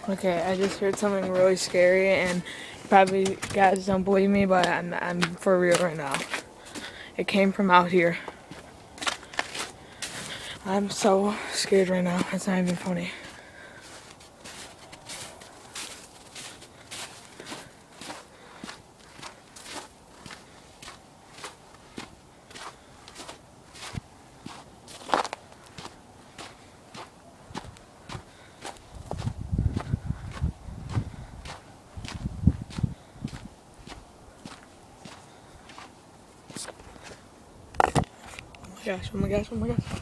Okay, I just heard something really scary, and probably guys don't believe me, but I'm for real right now. It came from out here. I'm so scared right now. It's not even funny. Oh my gosh! Oh my gosh! Oh my gosh!